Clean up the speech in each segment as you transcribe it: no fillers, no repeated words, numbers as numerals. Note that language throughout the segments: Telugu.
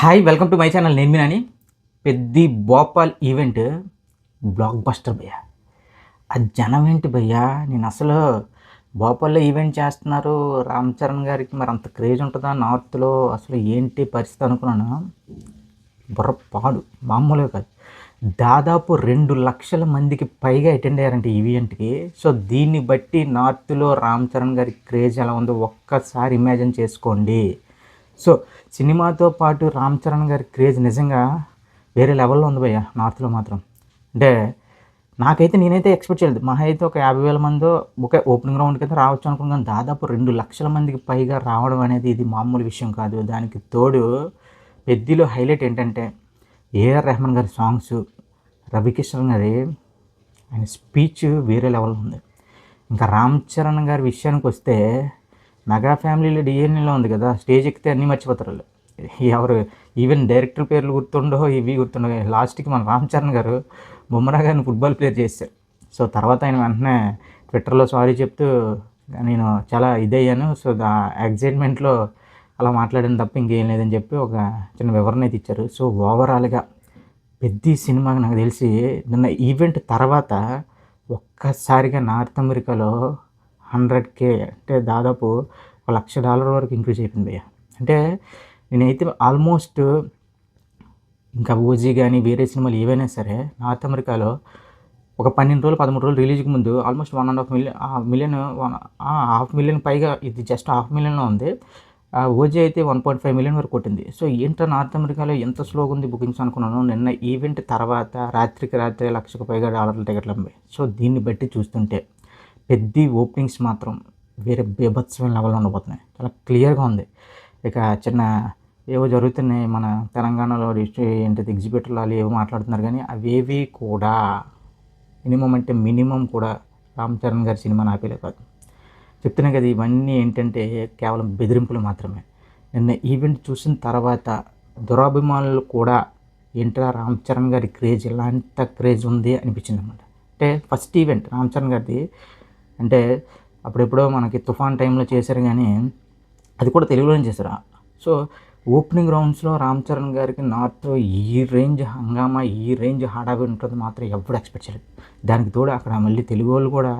Hi welcome to my channel. నేను మీ Nani. Peddi Bhopal event blockbuster భయ్య. ఆ జనం ఏంటి భయ్య, నేను అసలు భోపాల్లో ఈవెంట్ చేస్తున్నారు రామ్ చరణ్ గారికి, మరి అంత క్రేజ్ ఉంటుందా నార్త్లో, అసలు ఏంటి పరిస్థితి అనుకున్నాను. బుర్ర పాడు మామూలుగా కాదు. దాదాపు 2,00,000 మందికి పైగా అటెండ్ అయ్యారంటే ఈ ఈవెంట్కి. సో దీన్ని బట్టి నార్త్లో రామ్ చరణ్ గారి క్రేజ్ ఎలా ఉందో ఒక్కసారి ఇమాజిన్ చేసుకోండి. సో సినిమాతో పాటు రామ్ చరణ్ గారి క్రేజ్ నిజంగా వేరే లెవెల్లో ఉంది భయ్య నార్త్లో మాత్రం. అంటే నేనైతే ఎక్స్పెక్ట్ చేయలేదు. మహా అయితే ఒక 50,000 మందో ఒకే ఓపెనింగ్ రౌండ్కి అయితే రావచ్చు అనుకున్నాను. దాదాపు 2,00,000 మందికి పైగా రావడం అనేది ఇది మామూలు విషయం కాదు. దానికి తోడు పెద్దిలో హైలైట్ ఏంటంటే ఏఆర్ రెహమాన్ గారి సాంగ్స్, రవికిషన్ గారి ఆయన స్పీచ్ వేరే లెవెల్లో ఉంది. ఇంకా రామ్ చరణ్ గారి విషయానికి వస్తే మెగా ఫ్యామిలీలో డిఎన్ఏలో ఉంది కదా, స్టేజ్ ఎక్కితే అన్నీ మర్చిపోతారు వాళ్ళు. ఎవరు ఈవెన్ డైరెక్టర్ పేర్లు గుర్తుండో ఇవి గుర్తుండో. లాస్ట్కి మన రామ్ చరణ్ గారు బుమ్రా గారిని ఫుట్బాల్ ప్లేయర్ చేశారు. సో తర్వాత ఆయన వెంటనే ట్విట్టర్లో సారీ చెప్తూ నేను చాలా ఇదయ్యాను, సో ఎగ్జైట్మెంట్లో అలా మాట్లాడాను తప్ప ఇంకేం లేదని చెప్పి ఒక చిన్న వివరణ అయితే ఇచ్చారు. సో ఓవరాల్గా పెద్ద సినిమాకి నాకు తెలిసి నిన్న ఈవెంట్ తర్వాత ఒక్కసారిగా నార్త్ అమెరికాలో 100K అంటే దాదాపు $1,00,000 వరకు ఇంక్రీజ్ అయిపోయింది భయ్య. అంటే నేనైతే ఆల్మోస్ట్ ఇంకా ఓజీ కానీ వేరే సినిమాలు ఏవైనా సరే నార్త్ అమెరికాలో ఒక 12 రోజులు 13 రోజులు రిలీజ్కి ముందు ఆల్మోస్ట్ 1.5 మిలియన్ పైగా, ఇది జస్ట్ 500,000 ఉంది. ఓజీ అయితే 1.5 మిలియన్ వరకు కొట్టింది. సో ఏంటో నార్త్ అమెరికాలో ఎంత స్లోగా ఉంది బుకింగ్స్ అనుకున్నాను. నిన్న ఈవెంట్ తర్వాత రాత్రికి రాత్రి $1,00,000కి పైగా టికెట్లు అమ్మాయి. సో దీన్ని బట్టి చూస్తుంటే పెద్ద ఓపెనింగ్స్ మాత్రం వేరే బీభత్సమైన లెవెల్లో ఉండబోతున్నాయి. చాలా క్లియర్గా ఉంది. ఇక చిన్న ఏవో జరుగుతున్నాయి మన తెలంగాణలో, ఏంటిది ఎగ్జిబిటర్లు వాళ్ళు ఏవో మాట్లాడుతున్నారు, కానీ అవేవి కూడా మినిమం కూడా రామ్ చరణ్ గారి సినిమాని ఆపేలే కాదు. చెప్తున్నాయి కదా, ఇవన్నీ ఏంటంటే కేవలం బెదిరింపులు మాత్రమే. నిన్న ఈవెంట్ చూసిన తర్వాత దురాభిమానులు కూడా ఏంట్రా రామ్ చరణ్ గారి క్రేజ్ ఇలాంటి క్రేజ్ ఉంది అనిపించింది అనమాట. అంటే ఫస్ట్ ఈవెంట్ రామ్ చరణ్ గారిది, అంటే అప్పుడెప్పుడో మనకి తుఫాన్ టైంలో చేశారు, కానీ అది కూడా తెలుగులోనే చేశారు. సో ఓపెనింగ్ రౌండ్స్లో రామ్ చరణ్ గారికి నార్త్లో ఈ రేంజ్ హంగామా, ఈ రేంజ్ హడావిడి ఉంటుంది మాత్రం ఎప్పుడు ఎక్స్పెక్ట్ చేయలేదు. దానికి తోడు అక్కడ మళ్ళీ తెలుగు వాళ్ళు కూడా,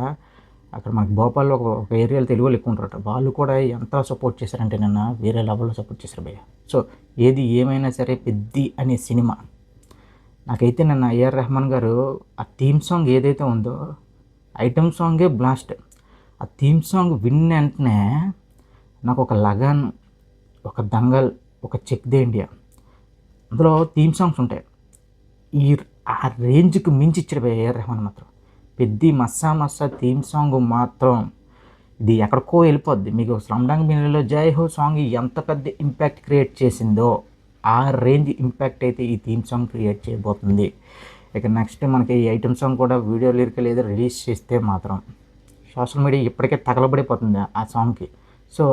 అక్కడ మనకి భోపాల్లో ఒక ఏరియాలో తెలుగు వాళ్ళు ఎక్కువ ఉంటారట, వాళ్ళు కూడా ఎంత సపోర్ట్ చేశారంటే నిన్న వేరే లెవెల్లో సపోర్ట్ చేశారు భయ్య. సో ఏది ఏమైనా సరే పెద్ది అనే సినిమా నాకైతే నిన్న ఏఆర్ రెహమాన్ గారు ఆ థీమ్ సాంగ్ ఏదైతే ఉందో ఐటమ్ సాంగే బ్లాస్ట్. ఆ థీమ్ సాంగ్ విన్న వెంటనే నాకు ఒక లగన్, ఒక దంగల్, ఒక చెక్ దే ఇండియా, అందులో థీమ్ సాంగ్స్ ఉంటాయి. ఆ రేంజ్కి మించి ఇచ్చాడు భయ్య ఏఆర్ రెహమాన్ మాత్రం. పెద్ద మస్సా థీమ్ సాంగ్ మాత్రం ఇది ఎక్కడికో వెళ్ళిపోద్ది. మీకు స్లమ్ డాంగ్ మిలియన్లో జై హో సాంగ్ ఎంత పెద్ద ఇంపాక్ట్ క్రియేట్ చేసిందో ఆ రేంజ్ ఇంపాక్ట్ అయితే ఈ థీమ్ సాంగ్ క్రియేట్ చేయబోతుంది. ఇక నెక్స్ట్ మనకి ఈ ఐటమ్ సాంగ్ కూడా వీడియో లిరికల్ ఏదో రిలీజ్ చేస్తే మాత్రం సోషల్ మీడియా ఇప్పటికే తగలబడిపోతుంది ఆ సాంగ్కి. సో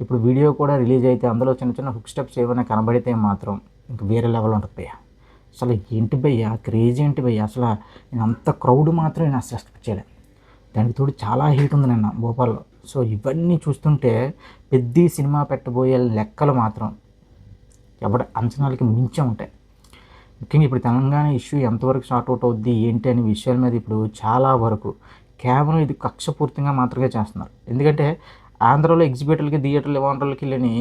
ఇప్పుడు వీడియో కూడా రిలీజ్ అయితే అందులో చిన్న చిన్న హుక్ స్టెప్స్ ఏమైనా కనబడితే మాత్రం ఇంక వేరే లెవెల్ ఉంటుంది భయ్య. అసలు ఏంటి భయ్య క్రేజ్ ఏంటి భయ్య, అసలు నేను అంత క్రౌడ్ మాత్రం నేను అసలు ఎక్స్పెక్ట్ చేయలేదు. దానికి తోడు చాలా హీట్ ఉంది నిన్న భోపాల్లో. సో ఇవన్నీ చూస్తుంటే పెద్ద సినిమా పెట్టబోయే లెక్కలు మాత్రం ఎవరి అంచనాలకి మించే ఉంటాయి. ముఖ్యంగా ఇప్పుడు తెలంగాణ ఇష్యూ ఎంతవరకు సార్ట్అవుట్ అవుద్ది ఏంటి అనే విషయాల మీద ఇప్పుడు చాలా వరకు కేవలం ఇది కక్షపూర్తిగా మాత్రమే చేస్తున్నారు. ఎందుకంటే ఆంధ్రాలో ఎగ్జిబిటర్లకి, థియేటర్లు, ఓనర్లకి వెళ్ళని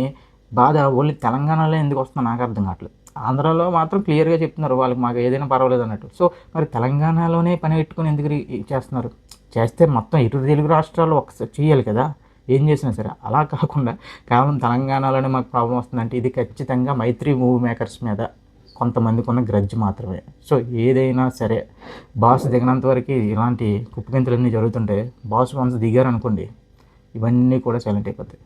బాధ ఓన్లీ తెలంగాణలో ఎందుకు వస్తుందో నాకు అర్థం కావట్లేదు. ఆంధ్రాలో మాత్రం క్లియర్గా చెప్తున్నారు వాళ్ళకి మాకు ఏదైనా పర్వాలేదు అన్నట్టు. సో మరి తెలంగాణలోనే పని పెట్టుకుని ఎందుకు చేస్తున్నారు? చేస్తే మొత్తం ఇటు తెలుగు రాష్ట్రాల్లో ఒకసారి చేయాలి కదా ఏం చేసినా సరే. అలా కాకుండా కేవలం తెలంగాణలోనే మాకు ప్రాబ్లం వస్తుందంటే ఇది ఖచ్చితంగా మైత్రి మూవీ మేకర్స్ మీద కొంతమందికి ఉన్న గ్రడ్జ్ మాత్రమే. సో ఏదైనా సరే బాస్ దిగినంత వరకు ఇలాంటి కుప్పగింతలన్నీ జరుగుతుంటే బాస్ వన్స్ దిగారు అనుకోండి ఇవన్నీ కూడా సైలెంట్ అయిపోతాయి.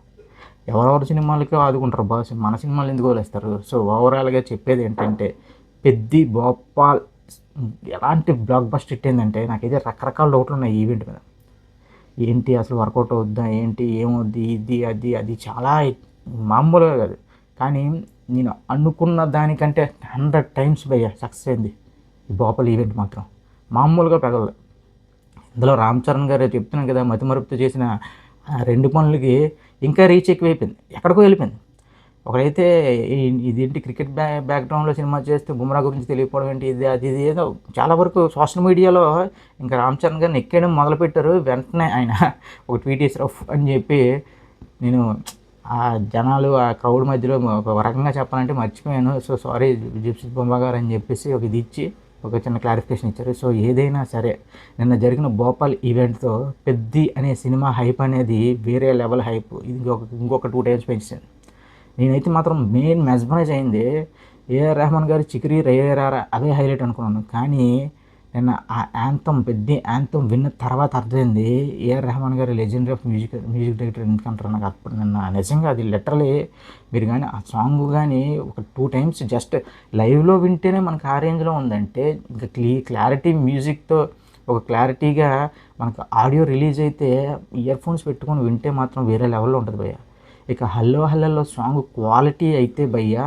ఎవరెవరి సినిమాలకి ఆదుకుంటారు బాస్, మన సినిమాలు ఎందుకు వదిలేస్తారు? సో ఓవరాల్గా చెప్పేది ఏంటంటే పెద్ద భోపాల్ ఎలాంటి బ్లాక్ బస్టర్ హిట్ ఏంటంటే నాకైతే రకరకాల డౌట్లు ఉన్నాయి ఈవెంట్ మీద. ఏంటి అసలు వర్కౌట్ అవుద్దా, ఏంటి ఏమవుద్ది, ఇది అది అది చాలా మామూలుగా కాదు. కానీ నేను అనుకున్న దానికంటే 100 టైమ్స్ భయ్య సక్సెస్ అయింది ఈ భోపాల్ ఈవెంట్ మాత్రం. మామూలుగా పెగలదు. ఇందులో రామ్ చరణ్ గారు చెప్తున్నాను కదా, మతిమరుపుతో చేసిన 2 పనులకి ఇంకా రీచ్ ఎక్కువైపోయింది, ఎక్కడికో వెళ్ళిపోయింది. ఒకడైతే ఇదేంటి క్రికెట్ బ్యాక్గ్రౌండ్లో సినిమా చేస్తే బుమ్రా గురించి తెలియకపోవడం ఏంటి, ఇది అది ఇది ఏదో చాలా వరకు సోషల్ మీడియాలో ఇంకా రామ్ చరణ్ గారిని ఎక్కేయడం మొదలుపెట్టారు. వెంటనే ఆయన ఒక ట్వీట్ చేశారు అని చెప్పి, నేను ఆ జనాలు ఆ క్రౌడ్ మధ్యలో ఒక రకంగా చెప్పాలంటే మర్చిపోయాను. సో సారీ జిప్సీ బొమ్మ గారు అని చెప్పేసి ఒక ఇది ఇచ్చి ఒక చిన్న క్లారిఫికేషన్ ఇచ్చారు. సో ఏదైనా సరే నిన్న జరిగిన భోపాల్ ఈవెంట్తో పెద్ది అనే సినిమా హైప్ అనేది వేరే లెవెల్ హైప్. ఇది ఇంకొక 2 టైమ్స్ పెంచింది. నేనైతే మాత్రం మెయిన్ మెస్మరైజ్ అయింది ఏఆర్ రెహమాన్ గారి చికిరి రేరారా అవే హైలైట్ అనుకున్నాను. కానీ నిన్న ఆ యాంథమ్ పెద్ద యాంథమ్ విన్న తర్వాత అర్థమైంది ఏఆర్ రెహమాన్ గారి లెజెండరీ ఆఫ్ మ్యూజిక్ డైరెక్టర్ ఎందుకంటారు నాకు అప్పుడు నిన్న నిజంగా అది లిటరలీ మీరు కానీ ఆ సాంగ్ కానీ ఒక 2 టైమ్స్ జస్ట్ లైవ్లో వింటేనే మనకు ఆ రేంజ్లో ఉందంటే ఇంకా క్లారిటీ మ్యూజిక్తో ఒక క్లారిటీగా మనకు ఆడియో రిలీజ్ అయితే ఇయర్ ఫోన్స్ పెట్టుకొని వింటే మాత్రం వేరే లెవెల్లో ఉంటుంది భయ్య. ఇక హల్లో హల్లలో సాంగ్ క్వాలిటీ అయితే భయ్య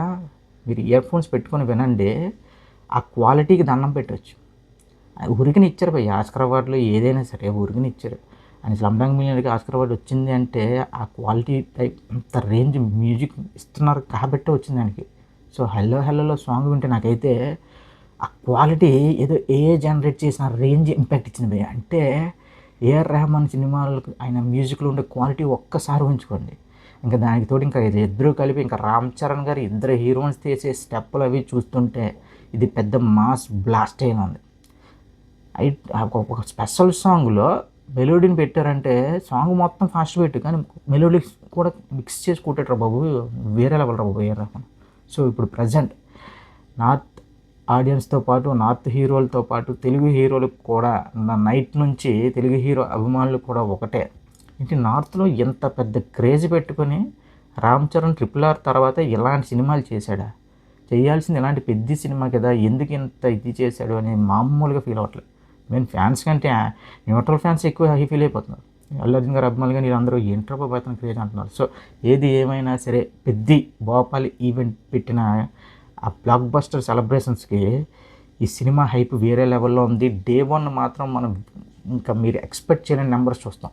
మీరు ఇయర్ ఫోన్స్ పెట్టుకొని వినండి, ఆ క్వాలిటీకి దండం పెట్టవచ్చు. ఊరికని ఇచ్చారు భయ్య ఆస్కర్ అవార్డులు ఏదైనా సరే ఊరికని ఇచ్చారు. అని స్లమ్డాంగ్ మిలియనర్కి ఆస్కర్ అవార్డు వచ్చింది అంటే ఆ క్వాలిటీ టైప్ అంత రేంజ్ మ్యూజిక్ ఇస్తున్నారు కాబట్టి వచ్చింది దానికి. సో హల్లో హల్లలో సాంగ్ వింటే నాకైతే ఆ క్వాలిటీ ఏదో జనరేట్ చేసిన రేంజ్ ఇంపాక్ట్ ఇచ్చింది భయ్య. అంటే ఏఆర్ రెహమాన్ సినిమాలకు ఆయన మ్యూజిక్లో ఉండే క్వాలిటీ ఒక్కసారి ఉంచుకోండి. ఇంకా దానికి తోడు ఇంకా ఇద్దరు కలిపి ఇంకా రామ్ చరణ్ గారు ఇద్దరు హీరోయిన్స్ చేసే స్టెప్పులు అవి చూస్తుంటే ఇది పెద్ద మాస్ బ్లాస్ట్ అయిన ఉంది. ఒక స్పెషల్ సాంగ్లో మెలోడీని పెట్టారంటే సాంగ్ మొత్తం ఫాస్ట్ పెట్టు కానీ మెలోడీ కూడా మిక్స్ చేసి కొట్టారు బాబు, వేరే లెవెల్ రా బాబు ఏఆర్ రెహమాన్. సో ఇప్పుడు ప్రజెంట్ నార్త్ ఆడియన్స్తో పాటు నార్త్ హీరోలతో పాటు తెలుగు హీరోలకు కూడా నైట్ నుంచి తెలుగు హీరో అభిమానులు కూడా ఒకటే. ఇంటి నార్త్లో ఎంత పెద్ద క్రేజ్ పెట్టుకొని రామ్ చరణ్ RRR తర్వాత ఇలాంటి సినిమాలు చేశాడా, చేయాల్సింది ఇలాంటి పెద్ద సినిమా కదా, ఎందుకు ఇంత ఇది చేశాడు అని మామూలుగా ఫీల్ అవ్వట్లేదు. మెయిన్ ఫ్యాన్స్ కంటే న్యూట్రల్ ఫ్యాన్స్ ఎక్కువ ఫీల్ అయిపోతున్నారు. అల్లు అర్జున్ గారు అభిమానులు కానీ వీళ్ళందరూ ఏంట్రా బాబు అతను క్రేజ్ అంటున్నారు. సో ఏది ఏమైనా సరే పెద్ది భోపాల్ ఈవెంట్ పెట్టిన ఆ బ్లాక్ బస్టర్ సెలబ్రేషన్స్కి ఈ సినిమా హైప్ వేరే లెవెల్లో ఉంది. Day 1 మాత్రం మనం ఇంకా మీరు ఎక్స్పెక్ట్ చేయలేని నెంబర్స్ చూస్తాం.